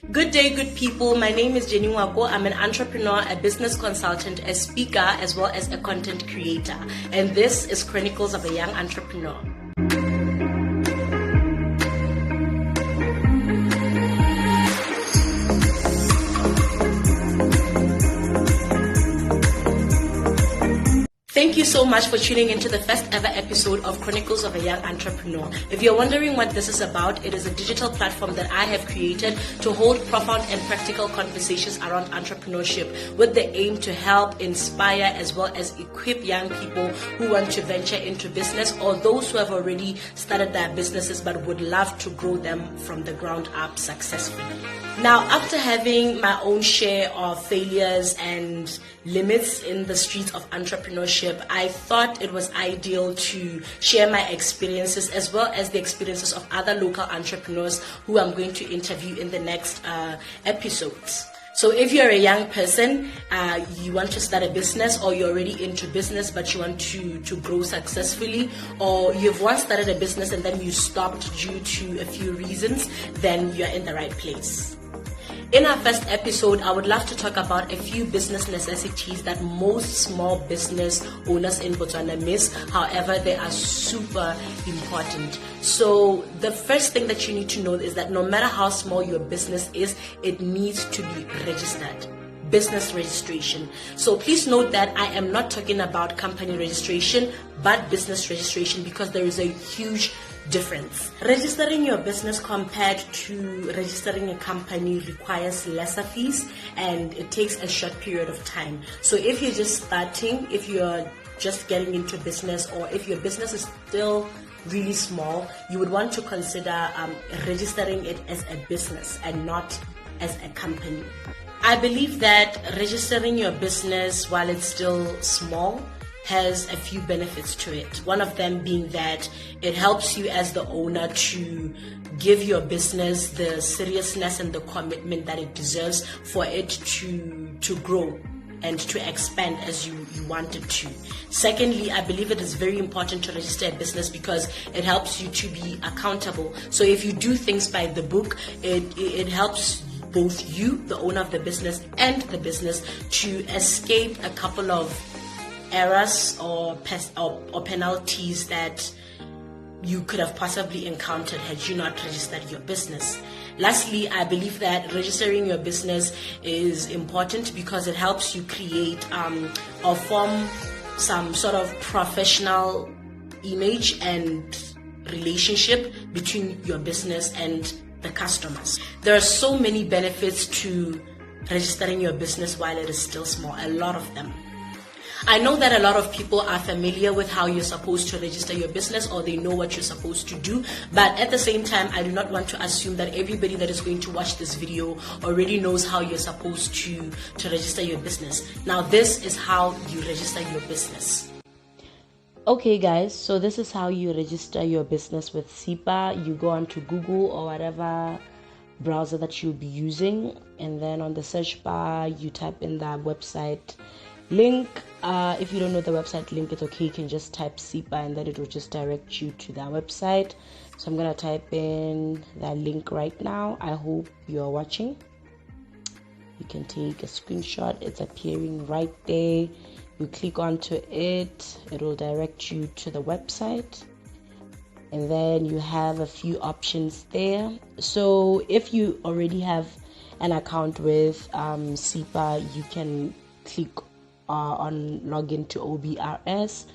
Good day, good people. My name is Jenny Wako. I'm an entrepreneur, a business consultant, a speaker, as well as a content creator. And this is Chronicles of a Young Entrepreneur. Thank you so much for tuning into the first ever episode of Chronicles of a Young Entrepreneur. If you're wondering what this is about, it is a digital platform that I have created to hold profound and practical conversations around entrepreneurship with the aim to help, inspire, as well as equip young people who want to venture into business or those who have already started their businesses but would love to grow them from the ground up successfully. Now, after having my own share of failures and limits in the streets of entrepreneurship, I thought it was ideal to share my experiences as well as the experiences of other local entrepreneurs who I'm going to interview in the next episodes. So if you're a young person, you want to start a business, or you're already into business but you want to grow successfully, or you've once started a business and then you stopped due to a few reasons, then you're in the right place. In our first episode, I would love to talk about a few business necessities that most small business owners in Botswana miss. However, they are super important. So the first thing that you need to know is that no matter how small your business is, it needs to be registered. Business registration. So please note that I am not talking about company registration, but business registration, because there is a huge difference. Registering your business compared to registering a company requires lesser fees, and it takes a short period of time. So if you're just starting, if you're just getting into business, or if your business is still really small, you would want to consider registering it as a business and not as a company. I believe that registering your business while it's still small has a few benefits to it. One of them being that it helps you as the owner to give your business the seriousness and the commitment that it deserves for it to grow and to expand as you want it to. Secondly, I believe it is very important to register a business because it helps you to be accountable. So if you do things by the book, it helps both you, the owner of the business, and the business to escape a couple of errors or penalties that you could have possibly encountered had you not registered your business. Lastly, I believe that registering your business is important because it helps you create or form some sort of professional image and relationship between your business and the customers. There are so many benefits to registering your business while it is still small, a lot of them. I know that a lot of people are familiar with how you're supposed to register your business, or they know what you're supposed to do, but at the same time, I do not want to assume that everybody that is going to watch this video already knows how you're supposed to register your business. Now, this is how you register your business. Okay guys, so this is how you register your business with SEPA. You go onto Google or whatever browser that you'll be using, and then on the search bar you type in the website link. If you don't know the website link, it's okay, you can just type SEPA and then it will just direct you to their website. So I'm gonna type in that link right now. I hope you're watching. You can take a screenshot, it's appearing right there. You click onto it, it will direct you to the website, and then you have a few options there. So if you already have an account with SEPA, you can click on login to OBRS,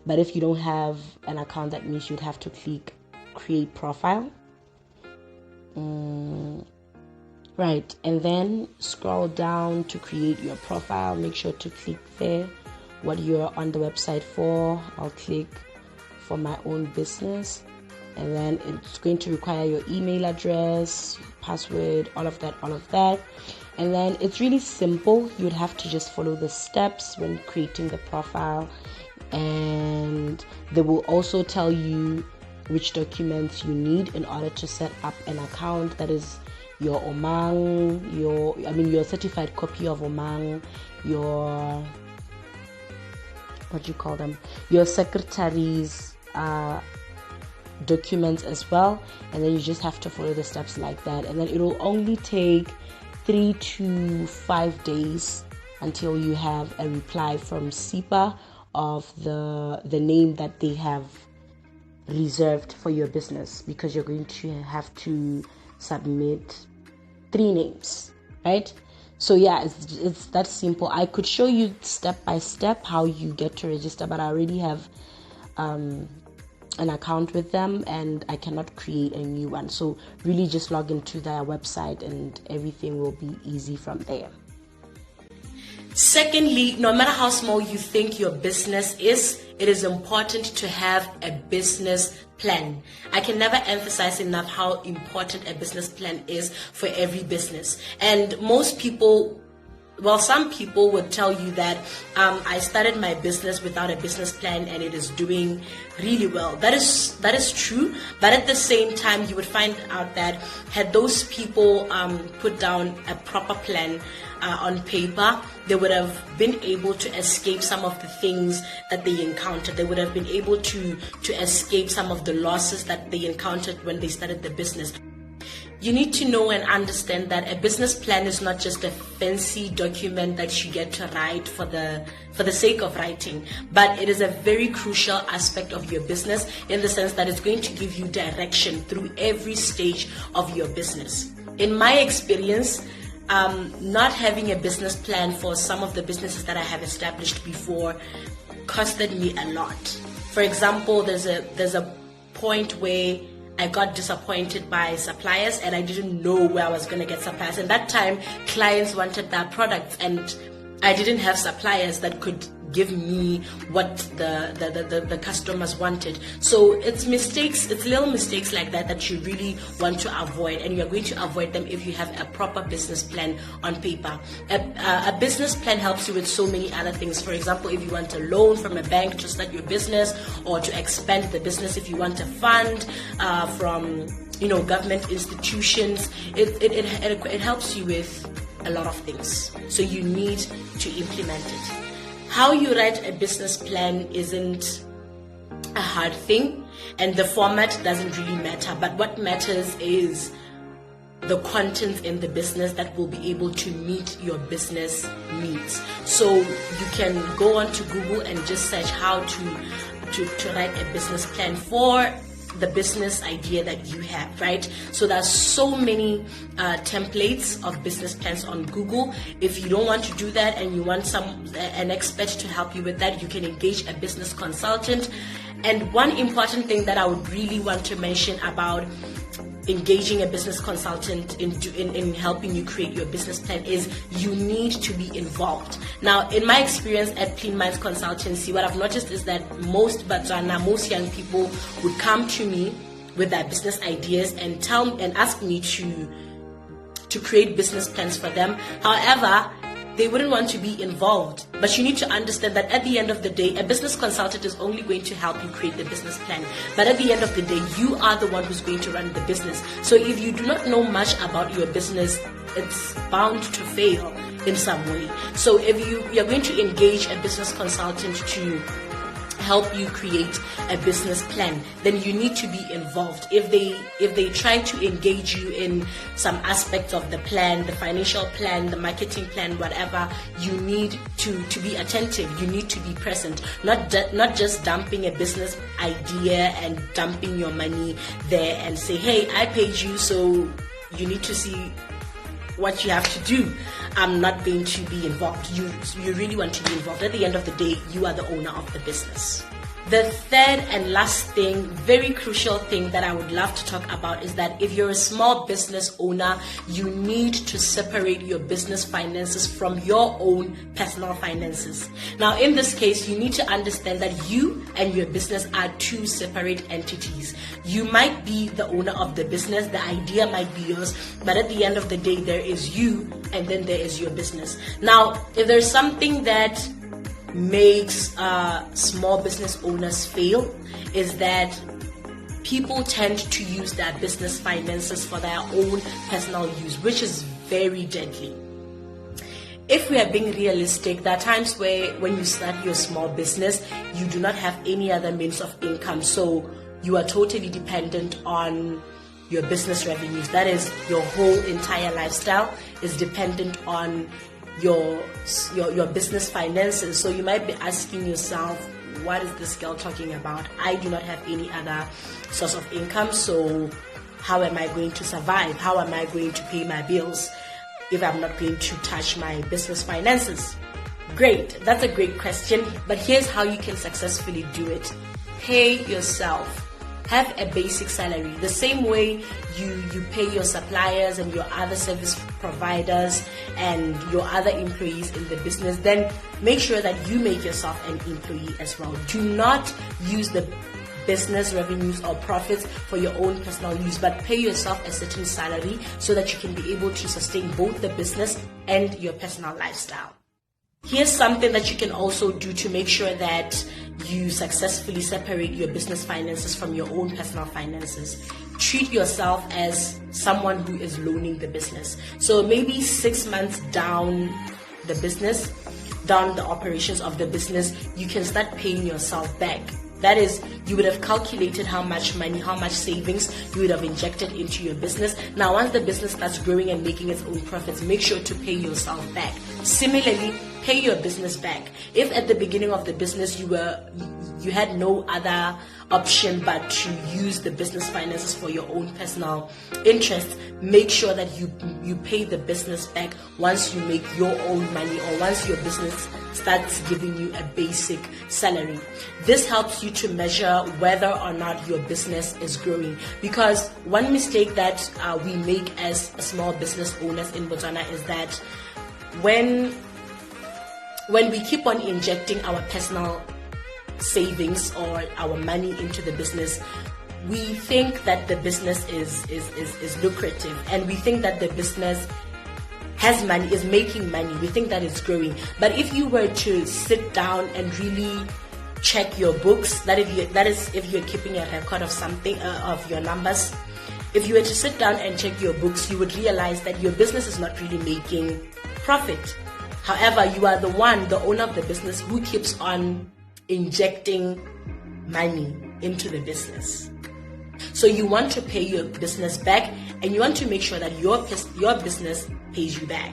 but if you don't have an account, that means you'd have to click create profile. Right, and then scroll down to create your profile. Make sure to click there what you're on the website for. I'll click for my own business, and then it's going to require your email address, password, all of that. And then it's really simple. You'd have to just follow the steps when creating the profile, and they will also tell you which documents you need in order to set up an account. That is your Omang, your certified copy of Omang, your your secretary's documents as well, and then you just have to follow the steps like that, and then it will only take 3 to 5 days until you have a reply from SEPA of the name that they have reserved for your business, because you're going to have to submit 3 names, right? So yeah, it's that simple. I could show you step by step how you get to register, but I already have an account with them and I cannot create a new one. So really just log into their website and everything will be easy from there. Secondly, no matter how small you think your business is, it is important to have a business plan. I can never emphasize enough how important a business plan is for every business. And most people, well, some people would tell you that I started my business without a business plan and it is doing really well. That is true, but at the same time, you would find out that had those people put down a proper plan on paper, they would have been able to escape some of the things that they encountered. They would have been able to escape some of the losses that they encountered when they started the business. You need to know and understand that a business plan is not just a fancy document that you get to write for the sake of writing, but it is a very crucial aspect of your business, in the sense that it's going to give you direction through every stage of your business. In my experience, not having a business plan for some of the businesses that I have established before costed me a lot. For example, there's a point where I got disappointed by suppliers and I didn't know where I was going to get suppliers. And that time, clients wanted their products and I didn't have suppliers that could give me what the customers wanted. So it's little mistakes like that you really want to avoid, and you're going to avoid them if you have a proper business plan on paper. A business plan helps you with so many other things. For example, if you want a loan from a bank to start your business or to expand the business, if you want a fund from government institutions, it helps you with a lot of things. So you need to implement it. How you write a business plan isn't a hard thing, and the format doesn't really matter, but what matters is the content in the business that will be able to meet your business needs. So you can go on to Google and just search how to write a business plan for the business idea that you have, right? So there's so many templates of business plans on Google. If you don't want to do that and you want an expert to help you with that, you can engage a business consultant. And one important thing that I would really want to mention about engaging a business consultant in helping you create your business plan is you need to be involved. Now, in my experience at Clean Minds Consultancy, what I've noticed is that most young people would come to me with their business ideas and ask me to create business plans for them. However, they wouldn't want to be involved. But you need to understand that at the end of the day, a business consultant is only going to help you create the business plan. But at the end of the day, you are the one who's going to run the business. So if you do not know much about your business, it's bound to fail in some way. So if you're going to engage a business consultant to help you create a business plan, then you need to be involved. If they try to engage you in some aspects of the plan, the financial plan, the marketing plan, whatever, you need to be attentive. You need to be present, not just dumping a business idea and dumping your money there and say, hey, I paid you, so you need to see what you have to do. I'm not going to be involved. You really want to be involved. At the end of the day, you are the owner of the business. The third and last thing, very crucial thing that I would love to talk about is that if you're a small business owner, you need to separate your business finances from your own personal finances. Now, in this case, you need to understand that you and your business are two separate entities. You might be the owner of the business, the idea might be yours, but at the end of the day, there is you and then there is your business. Now, if there's something that makes small business owners fail, is that people tend to use their business finances for their own personal use, which is very deadly. If we are being realistic, there are times where when you start your small business, you do not have any other means of income. So you are totally dependent on your business revenues. That is, your whole entire lifestyle is dependent on your business finances. So you might be asking yourself, what is this girl talking about? I do not have any other source of income, so how am I going to survive? How am I going to pay my bills if I'm not going to touch my business finances? Great, that's a great question, but here's how you can successfully do it. Pay yourself. Have a basic salary. The same way you pay your suppliers and your other service providers and your other employees in the business, then make sure that you make yourself an employee as well. Do not use the business revenues or profits for your own personal use, but pay yourself a certain salary so that you can be able to sustain both the business and your personal lifestyle. Here's something that you can also do to make sure that you successfully separate your business finances from your own personal finances. Treat yourself as someone who is loaning the business. So maybe 6 months down the business, down the operations of the business, you can start paying yourself back. That is, you would have calculated how much money, how much savings you would have injected into your business. Now, once the business starts growing and making its own profits, make sure to pay yourself back. Similarly, pay your business back. If at the beginning of the business you had no other option but to use the business finances for your own personal interest, make sure that you pay the business back once you make your own money or once your business starts giving you a basic salary. This helps you to measure whether or not your business is growing, because one mistake that we make as small business owners in Botswana is that when we keep on injecting our personal savings or our money into the business, we think that the business is lucrative, and we think that the business has money, is making money. We think that it's growing. But if you were to sit down and really check your books, that is if you're keeping a record of something, of your numbers, if you were to sit down and check your books, you would realize that your business is not really making profit. However, you are the owner of the business, who keeps on injecting money into the business. So you want to pay your business back, and you want to make sure that your business pays you back.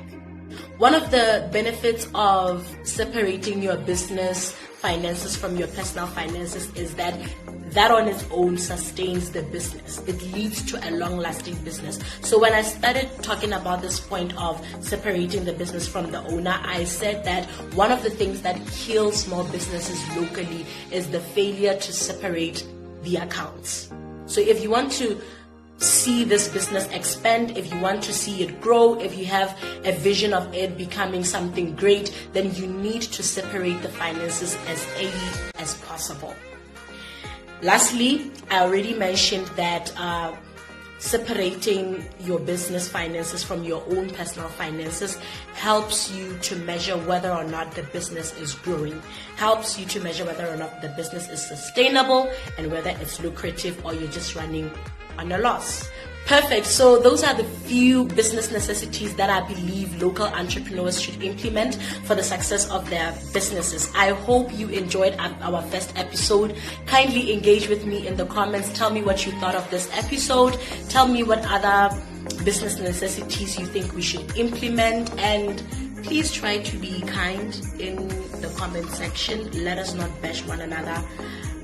One of the benefits of separating your business finances from your personal finances is that on its own sustains the business. It leads to a long-lasting business. So when I started talking about this point of separating the business from the owner, I said that one of the things that kills small businesses locally is the failure to separate the accounts. So if you want to see this business expand, if you want to see it grow, if you have a vision of it becoming something great, then you need to separate the finances as early as possible. Lastly, I already mentioned that separating your business finances from your own personal finances helps you to measure whether or not the business is growing, helps you to measure whether or not the business is sustainable and whether it's lucrative or you're just running on a loss. Perfect. So those are the few business necessities that I believe local entrepreneurs should implement for the success of their businesses. I hope you enjoyed our first episode. Kindly engage with me in the comments. Tell me what you thought of this episode. Tell me what other business necessities you think we should implement, and please try to be kind in the comment section. Let us not bash one another.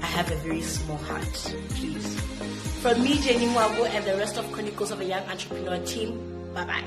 I have a very small heart, please. From me, Jenny Mwago, and the rest of Chronicles of a Young Entrepreneur team, bye-bye.